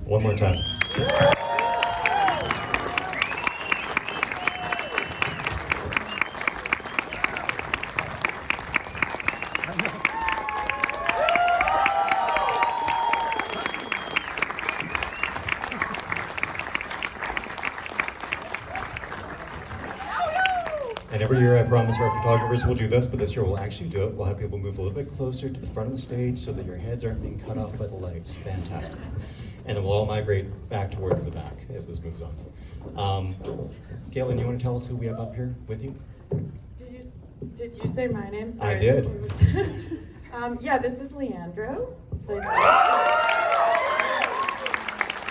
One more time. And every year I promise our photographers will do this, but this year we'll actually do it. We'll have people move a little bit closer to the front of the stage so that your heads aren't being cut off by the lights. Fantastic. And then we'll all migrate back towards the back as this moves on. Caitlyn, you want to tell us who we have up here with you? Did you say my name? Sorry. I did. Yeah, this is Leandro.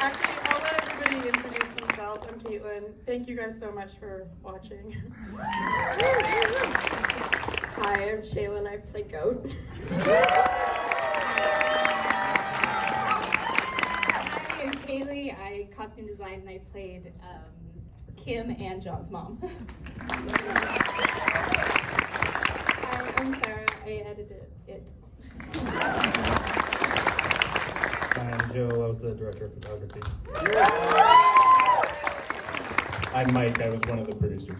Actually, I'll let everybody introduce themselves. I'm Caitlyn. Thank you guys so much for watching. Hi, I'm Shayelin. I play Goat. Hi, I'm Kaylee. I costume designed and I played Kim and John's mom. Hi, I'm Sarah. I edited it. Hi, I'm Joe. I was the director of photography. I'm Mike. I was one of the producers.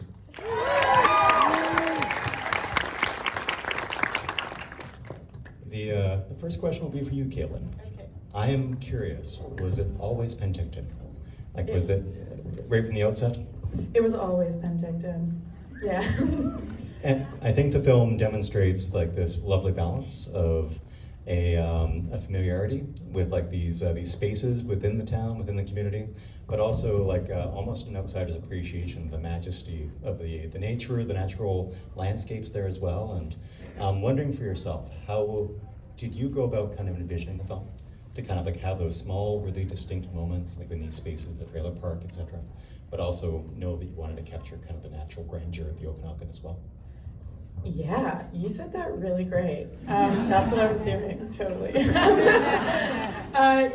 The first question will be for you, Caitlyn. Okay. I am curious, was it always Penticton? Like, was that right from the outset? It was always Penticton. Yeah. And I think the film demonstrates like this lovely balance of a familiarity with like these spaces within the town, within the community, but also like almost an outsider's appreciation of the majesty of the nature, the natural landscapes there as well. And wondering for yourself, how did you go about kind of envisioning the film to kind of like have those small, really distinct moments like in these spaces, the trailer park, etc., but also know that you wanted to capture kind of the natural grandeur of the Okanagan as well? Yeah, you said that really great. That's what I was doing, totally.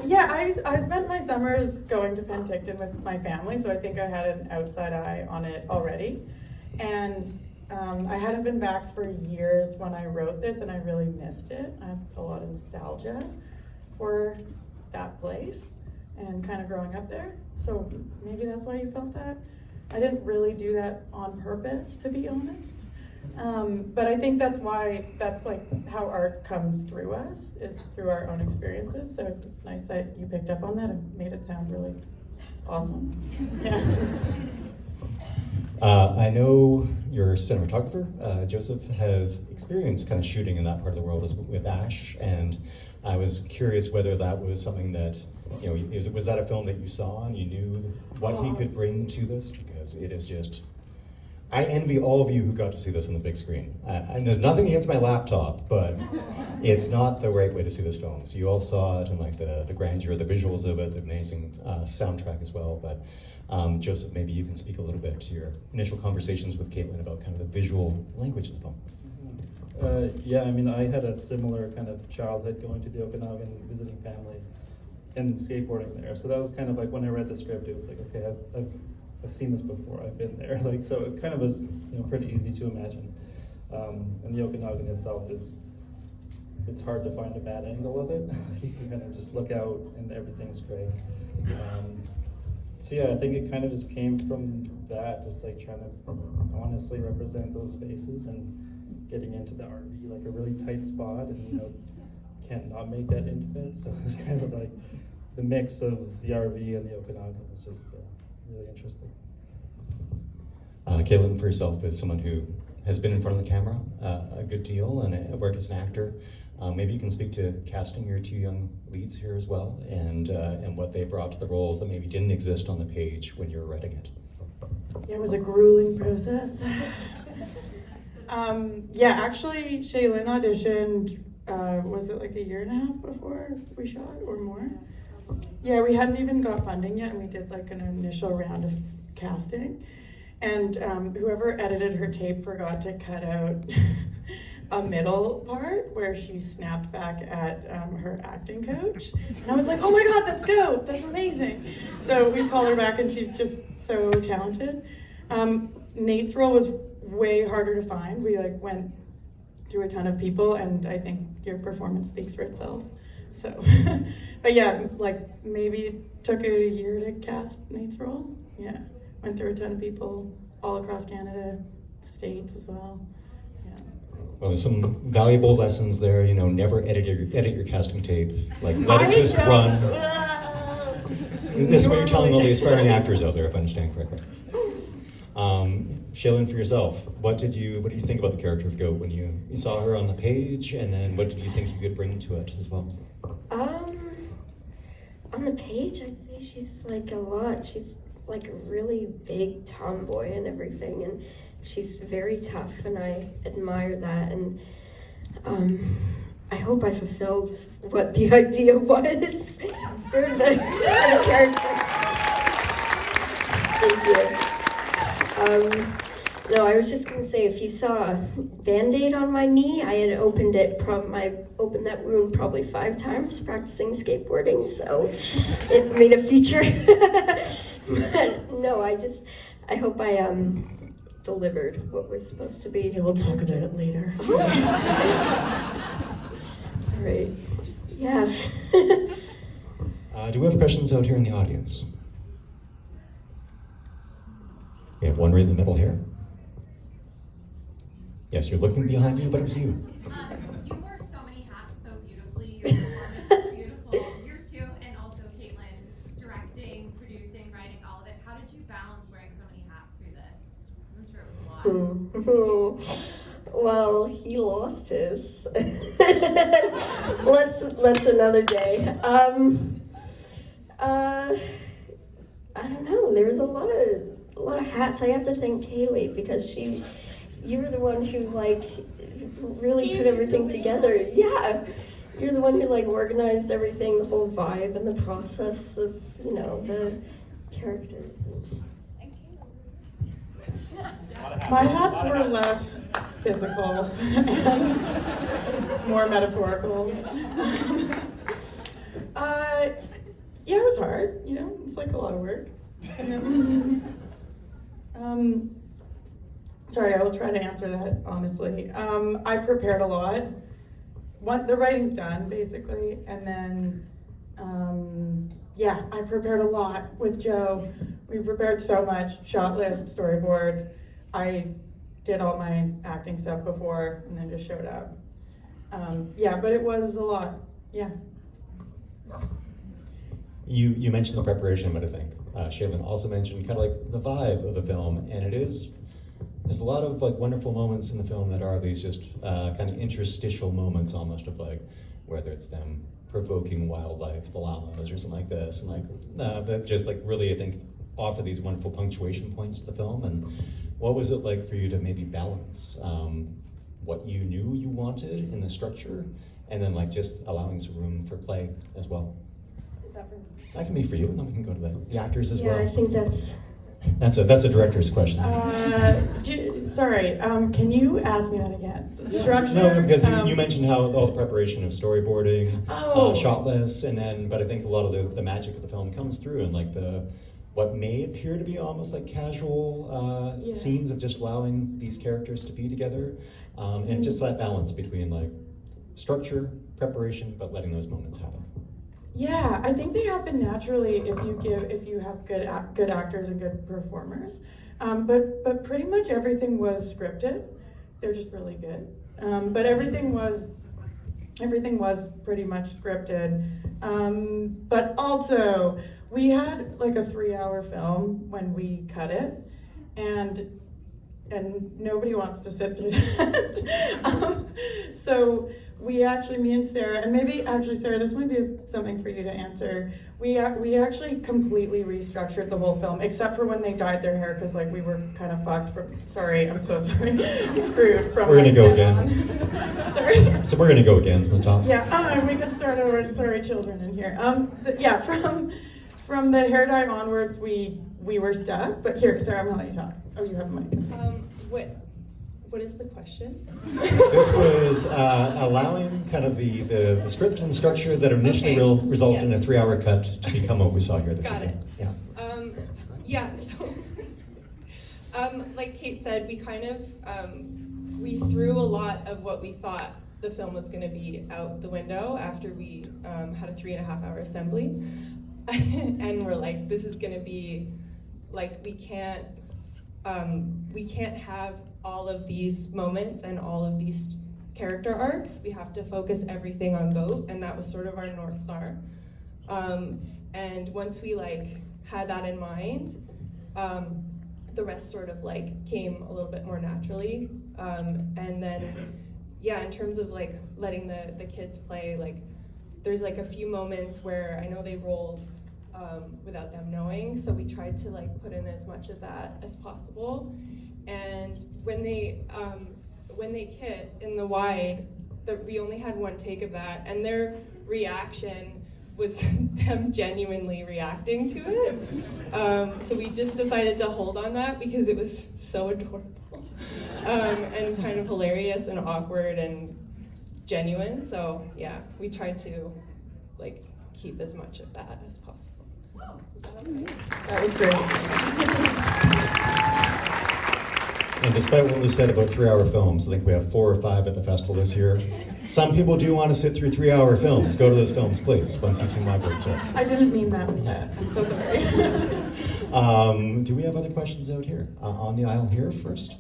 Yeah, I spent my summers going to Penticton with my family, so I think I had an outside eye on it already. And I hadn't been back for years when I wrote this, and I really missed it. I have a lot of nostalgia for that place and kind of growing up there. So maybe that's why you felt that. I didn't really do that on purpose, to be honest. But I think that's like how art comes through us, is through our own experiences. So it's nice that you picked up on that and made it sound really awesome. Yeah. I know your cinematographer, Joseph, has experience kind of shooting in that part of the world with Ash, and I was curious whether that was something that, you know, was that a film that you saw and you knew what he could bring to this? Because it is just, I envy all of you who got to see this on the big screen. And there's nothing against my laptop, but it's not the right way to see this film. So you all saw it and like the grandeur, the visuals of it, the amazing soundtrack as well. But Joseph, maybe you can speak a little bit to your initial conversations with Caitlyn about kind of the visual language of the film. Yeah, I mean, I had a similar kind of childhood going to the Okanagan, visiting family, and skateboarding there. So that was kind of like when I read the script, it was like, okay, I've seen this before. I've been there. Like, so it kind of was, you know, pretty easy to imagine. And the Okanagan itself it's hard to find a bad angle of it. You can kind of just look out and everything's great. So yeah, I think it kind of just came from that, just like trying to honestly represent those spaces and getting into the RV, like a really tight spot, and you know, can't not make that intimate. So it's kind of like the mix of the RV and the Okanagan was just really interesting. Caitlyn, for yourself, as someone who has been in front of the camera a good deal and worked as an actor, maybe you can speak to casting your two young leads here as well, and what they brought to the roles that maybe didn't exist on the page when you were writing it. Yeah, it was a grueling process. Yeah, actually, Shayelin auditioned, was it like a year and a half before we shot, or more? Yeah, we hadn't even got funding yet, and we did like an initial round of casting. And whoever edited her tape forgot to cut out a middle part where she snapped back at her acting coach. And I was like, oh my God, that's dope, that's amazing. So we called her back, and she's just so talented. Nate's role was way harder to find. We like went through a ton of people, and I think your performance speaks for itself. So, but yeah, like maybe it took a year to cast Nate's role. Yeah, went through a ton of people all across Canada, the States as well. Yeah. Well, there's some valuable lessons there. You know, never edit your casting tape. Like, let it just run. This is what you're telling all the aspiring actors out there, if I understand correctly. Shayelin, for yourself, what do you think about the character of Goat when you saw her on the page, and then what did you think you could bring to it as well? On the page, I'd say she's like a lot. She's like a really big tomboy and everything, and she's very tough, and I admire that. And I hope I fulfilled what the idea was for the character. Thank you. No, I was just gonna say, if you saw a Band-Aid on my knee, I had opened it. I opened that wound probably 5 times practicing skateboarding, so it made a feature. But no, I hope I delivered what was supposed to be. Yeah, we'll talk about it later. All right. Yeah. Do we have questions out here in the audience? We have one right in the middle here. Yes, you're looking behind you, but it was you. You wear so many hats so beautifully. Your performance is beautiful. Yours too, and also Caitlyn, directing, producing, writing, all of it. How did you balance wearing so many hats through this? I'm sure it was a lot. Well, he lost his. Let's another day. I don't know. There was a lot of hats. I have to thank Kaylee because you were the one who like really put everything together. Yeah, you're the one who like organized everything, the whole vibe and the process of the characters. My hats were less physical and more metaphorical. Yeah, it was hard, it's like a lot of work. Sorry, I will try to answer that honestly. I prepared a lot. The writing's done, basically, and then, I prepared a lot with Joe. We prepared so much, shot list, storyboard. I did all my acting stuff before and then just showed up. But it was a lot, yeah. You mentioned the preparation, but I think Shayelin also mentioned kind of like the vibe of the film, and there's a lot of like wonderful moments in the film that are these just kind of interstitial moments almost of like, whether it's them provoking wildlife, the llamas or something like this, and like that just like really I think offer these wonderful punctuation points to the film. And what was it like for you to maybe balance what you knew you wanted in the structure, and then like just allowing some room for play as well? Is that for me? That can be for you, and then we can go to the actors as well. Yeah, I think that's a director's question. Sorry, can you ask me that again? The structure? No, because you mentioned how all the preparation of storyboarding, Oh. shot lists, but I think a lot of the magic of the film comes through in like what may appear to be almost like casual Yeah. scenes of just allowing these characters to be together, and just that balance between like structure, preparation, but letting those moments happen. Yeah, I think they happen naturally if you have good actors and good performers. But pretty much everything was scripted. They're just really good. But everything was pretty much scripted. But also we had like a 3-hour film when we cut it, and nobody wants to sit through that. So me and Sarah, and maybe actually Sarah, this might be something for you to answer. We actually completely restructured the whole film, except for when they dyed their hair, because like we were kind of fucked from. Sorry, I'm so sorry. Screwed from. We're gonna go then again. on. Sorry. So we're gonna go again from the top. Yeah. We could start over. Sorry, children in here. From the hair dye onwards, we were stuck. But here, Sarah, I'm gonna let you talk. Oh, you have a mic. What is the question? This was allowing kind of the script and structure that initially resulted in a 3-hour cut to become what we saw here this Got evening. it. Yeah. So like Kate said, we kind of we threw a lot of what we thought the film was going to be out the window after we had a 3.5-hour assembly. And we're like, this is going to be, like, we can't have all of these moments and all of these character arcs. We have to focus everything on Goat, and that was sort of our North Star. And once we had that in mind, the rest sort of came a little bit more naturally. And then, yeah, in terms of letting the kids play, there's a few moments where I know they rolled without them knowing, so we tried to put in as much of that as possible. And when they kiss in the wide, we only had one take of that, and their reaction was them genuinely reacting to it. So we just decided to hold on that because it was so adorable and kind of hilarious and awkward and genuine. So yeah, we tried to keep as much of that as possible. Is that okay? That was great. And despite what was said about 3-hour films, I think we have 4 or 5 at the festival this year. Some people do want to sit through 3-hour films. Go to those films, please, once you've seen My Great Sword. I didn't mean that. I'm so sorry. Do we have other questions out here? On the aisle here first.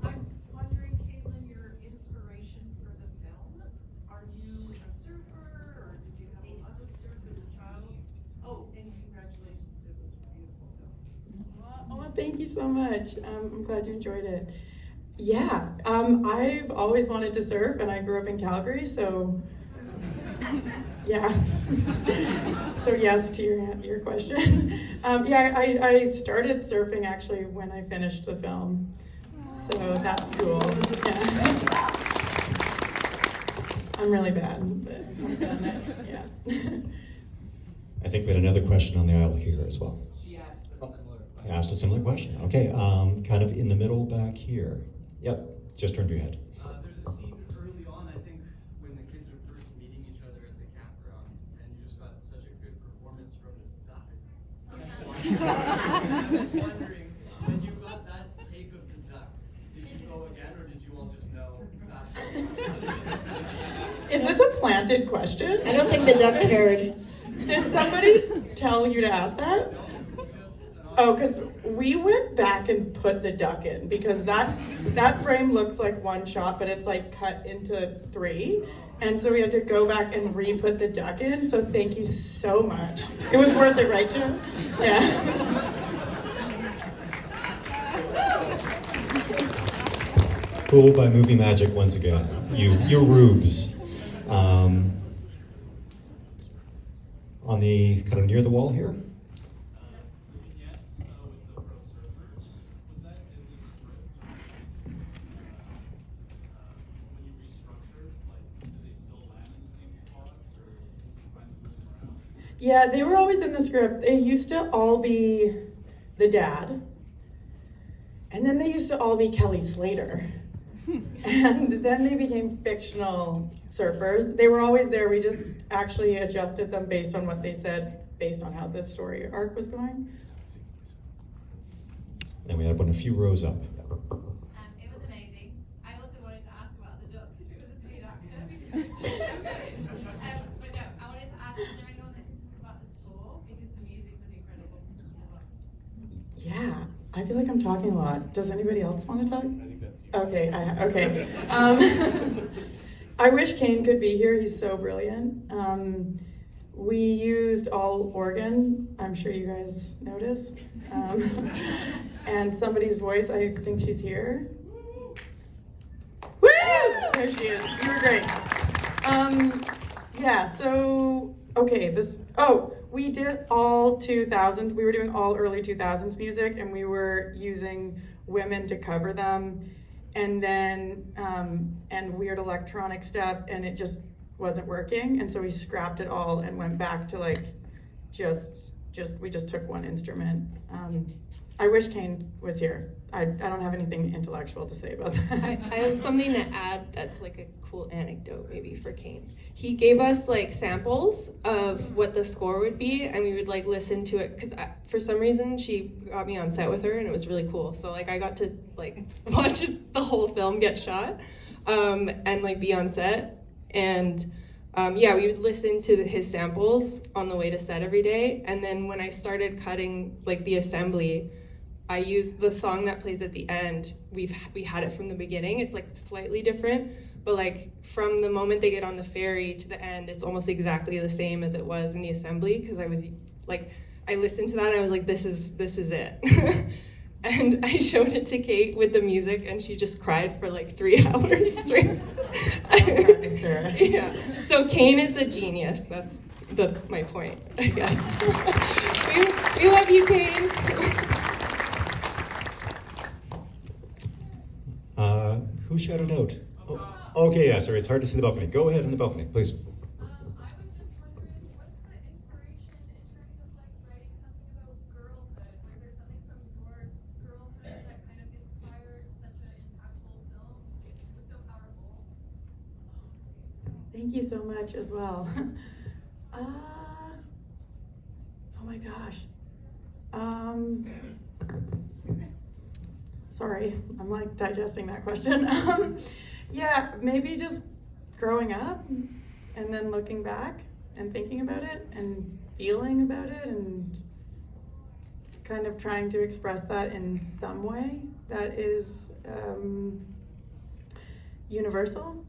I'm wondering, Caitlyn, your inspiration for the film. Are you a surfer, or did you have a love of surf as a child? Oh, and congratulations, it was a beautiful film. Oh, thank you so much. I'm glad you enjoyed it. Yeah, I've always wanted to surf, and I grew up in Calgary, so yeah. So yes to your question. Yeah, I started surfing actually when I finished the film, so that's cool. Yeah. I'm really bad, but I've done it. Yeah. I think we had another question on the aisle here as well. She asked a similar question. I asked a similar question. Okay, kind of in the middle back here. Yep, just turned your head. There's a scene early on, I think, when the kids are first meeting each other at the campground, and you just got such a good performance from this duck. I was wondering, when you got that take of the duck, did you go again, or did you all just know that's Is this a planted question? I don't think the duck cared. Did somebody tell you to ask that? Oh, because we went back and put the duck in, because that frame looks like one shot, but it's cut into 3. And so we had to go back and re-put the duck in, so thank you so much. It was worth it, right, Joe? Yeah. Fooled by movie magic once again. You rubes. On the kind of near the wall here. Yeah, they were always in the script. They used to all be the dad, and then they used to all be Kelly Slater. And then they became fictional surfers. They were always there. We just actually adjusted them based on what they said, based on how the story arc was going. And we had a few rows up. It was amazing. I also wanted to ask about the duck because it was a paid actor. But no, I wanted to ask, is there anyone that can talk about the score? Because the music was incredible as well. Yeah, I feel like I'm talking a lot. Does anybody else want to talk? I think that's you. Okay, okay. I wish Kane could be here. He's so brilliant. We used all organ. I'm sure you guys noticed. And somebody's voice, I think she's here. Woo! There she is. You were great. Yeah, so, okay, we did all 2000s. We were doing all early 2000s music, and we were using women to cover them, and then, and weird electronic stuff, and it just wasn't working, and so we scrapped it all and went back to we just took one instrument. I wish Kane was here. I don't have anything intellectual to say about that. I have something to add that's a cool anecdote maybe for Kane. He gave us samples of what the score would be, and we would listen to it, because for some reason she got me on set with her, and it was really cool. So I got to watch the whole film get shot. and like be on set. And yeah, we would listen to his samples on the way to set every day. And then when I started cutting like the assembly, I used the song that plays at the end. We had it from the beginning. It's like slightly different, but like from the moment they get on the ferry to the end, it's almost exactly the same as it was in the assembly. Because I was like, I listened to that and I was like, this is it. And I showed it to Kate with the music, and she just cried for like 3 hours straight. Yeah. So Kane is a genius. That's my point, I guess. we love you, Kane. Who shouted out? Oh, okay, yeah, sorry, it's hard to see the balcony. Go ahead in the balcony, please. I was just wondering, what's the inspiration in terms of like writing something about girlhood? Was there something from your girlhood that kind of inspired such an impactful film? It was so powerful. Thank you so much as well. Oh my gosh. Sorry, I'm like digesting that question. Yeah, maybe just growing up and then looking back and thinking about it and feeling about it and kind of trying to express that in some way that is universal.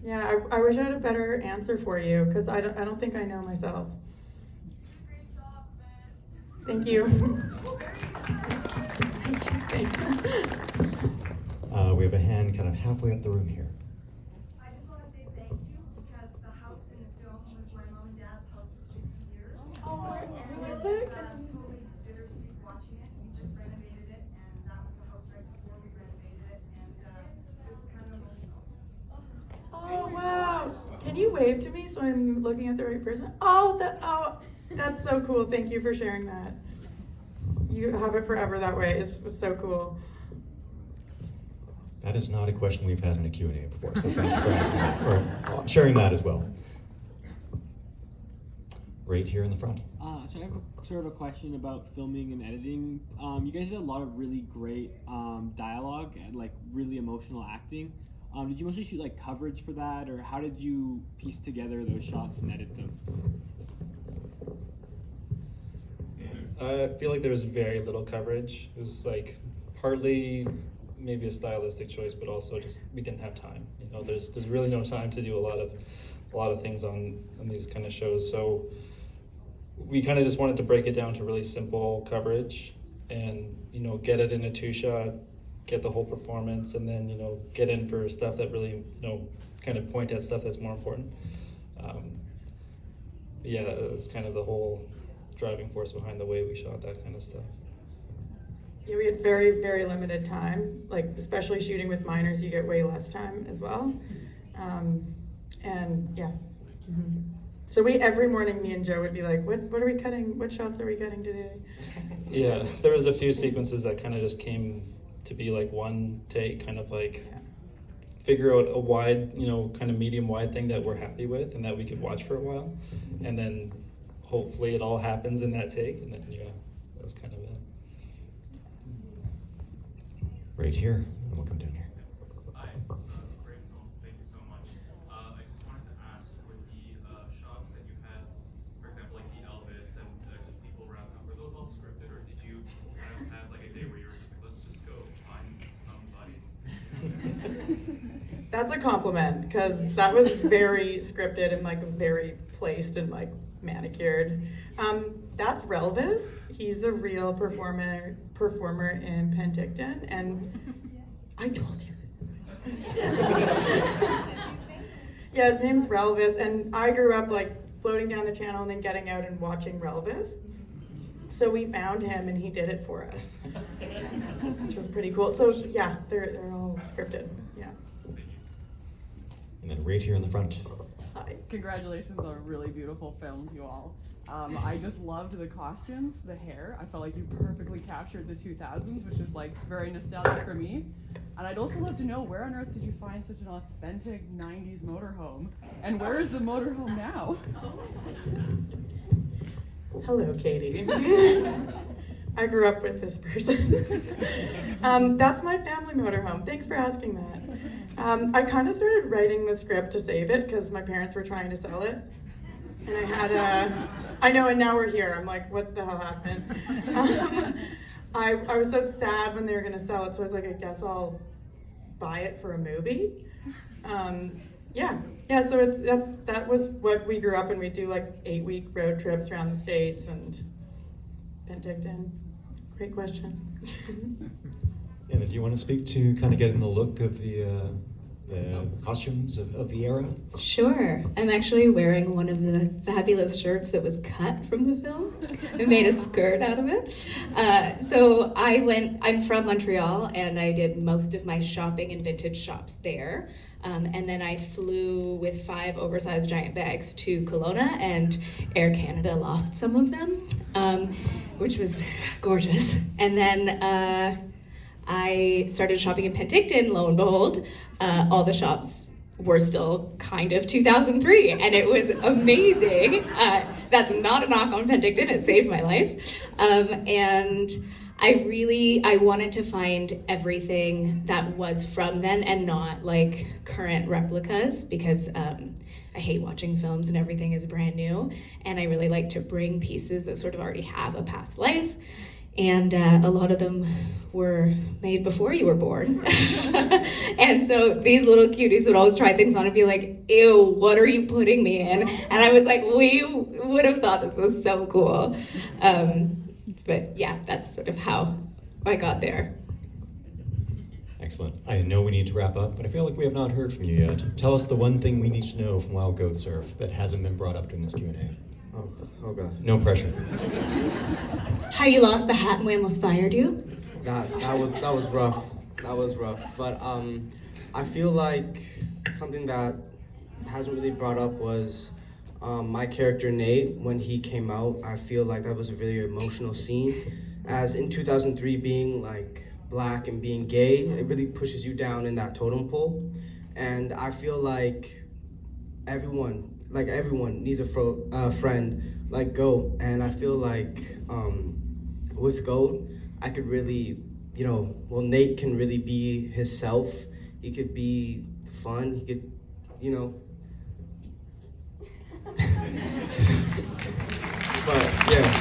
Yeah, I wish I had a better answer for you because I don't think I know myself. Great job, man. Thank you. We have a hand kind of halfway up the room here. I just want to say thank you because the house in the film was my mom and dad's house for 60 years. Oh, who is It it? was totally bittersweet watching it. We just renovated it, and that was the house right before we renovated it, and it was kind of emotional. Oh wow! Can you wave to me so I'm looking at the right person? Oh, that's so cool. Thank you for sharing that. You have it forever that way. It's so cool. That is not a question we've had in a Q&A before, so thank you for asking that, or sharing that as well. Right here in the front. So I have sort of a question about filming and editing. You guys did a lot of really great dialogue and like really emotional acting. Did you mostly shoot like coverage for that, or how did you piece together those shots and edit them? I feel like there was very little coverage. It was like partly maybe a stylistic choice, but also just we didn't have time. You know, there's really no time to do a lot of things on these kind of shows. So we kind of just wanted to break it down to really simple coverage, and get it in a 2-shot, get the whole performance, and then get in for stuff that really kind of point at stuff that's more important. Yeah, it was kind of the whole driving force behind the way we shot that kind of stuff. Yeah, we had very, very limited time. Like, especially shooting with minors, you get way less time as well. And yeah. Mm-hmm. So every morning, me and Joe would be like, what are we cutting? What shots are we cutting today? Yeah, there was a few sequences that kind of just came to be like one take, kind of like figure out a wide, kind of medium wide thing that we're happy with and that we could watch for a while. And then hopefully it all happens in that take. And then, that was kind of it. Right here, and we'll come down here. Hi, great film. Thank you so much. I just wanted to ask, with the shots that you had, for example, like the Elvis and just people around town, were those all scripted, or did you kind of have like a day where you were just like, let's just go find somebody? That's a compliment, because that was very scripted and like very placed and like manicured. That's Relvis. He's a real performer in Penticton, and I told you. Yeah, his name's Relvis, and I grew up like floating down the channel and then getting out and watching Relvis. So we found him and he did it for us, which was pretty cool. So yeah, they're all scripted. Yeah. And then right here in the front. Hi. Congratulations on a really beautiful film, you all. I just loved the costumes, the hair. I felt like you perfectly captured the 2000s, which is like very nostalgic for me. And I'd also love to know, where on earth did you find such an authentic 90s motorhome? And where is the motorhome now? Hello, Katie. I grew up with this person. That's my family motorhome. Thanks for asking that. I kind of started writing the script to save it because my parents were trying to sell it. And I know, and now we're here. I'm like, what the hell happened? I was so sad when they were gonna sell it, so I was like, I guess I'll buy it for a movie. So that was what we grew up in. We'd do like 8-week road trips around the States and Penticton. Great question. And then do you want to speak to kind of getting the look of the costumes of the era? Sure. I'm actually wearing one of the fabulous shirts that was cut from the film. I made a skirt out of it. I'm from Montreal, and I did most of my shopping in vintage shops there. And then I flew with 5 oversized giant bags to Kelowna, and Air Canada lost some of them, which was gorgeous. And then I started shopping in Penticton, lo and behold, all the shops were still kind of 2003, and it was amazing. That's not a knock on Penticton, it saved my life. And I wanted to find everything that was from then and not like current replicas, because I hate watching films and everything is brand new, and I really like to bring pieces that sort of already have a past life. And a lot of them were made before you were born. And so these little cuties would always try things on and be like, ew, what are you putting me in? And I was like, we would have thought this was so cool. But yeah, that's sort of how I got there. Excellent. I know we need to wrap up, but I feel like we have not heard from you yet. Tell us the one thing we need to know from Wild Goat Surf that hasn't been brought up during this Q&A. Oh God. No pressure. How you lost the hat and we almost fired you? That was rough. That was rough. But I feel like something that hasn't really brought up was my character Nate. When he came out, I feel like that was a really emotional scene. As in 2003, being like black and being gay, it really pushes you down in that totem pole. And I feel like everyone needs a friend like Goat, and I feel like with Goat, I could really, Nate can really be himself. He could be fun. He could, but yeah.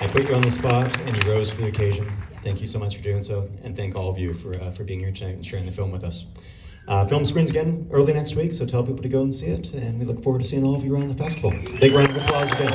I put you on the spot, and you rose to the occasion. Thank you so much for doing so, and thank all of you for being here tonight and sharing the film with us. Film screens again early next week, so tell people to go and see it, and we look forward to seeing all of you around the festival. Big round of applause again.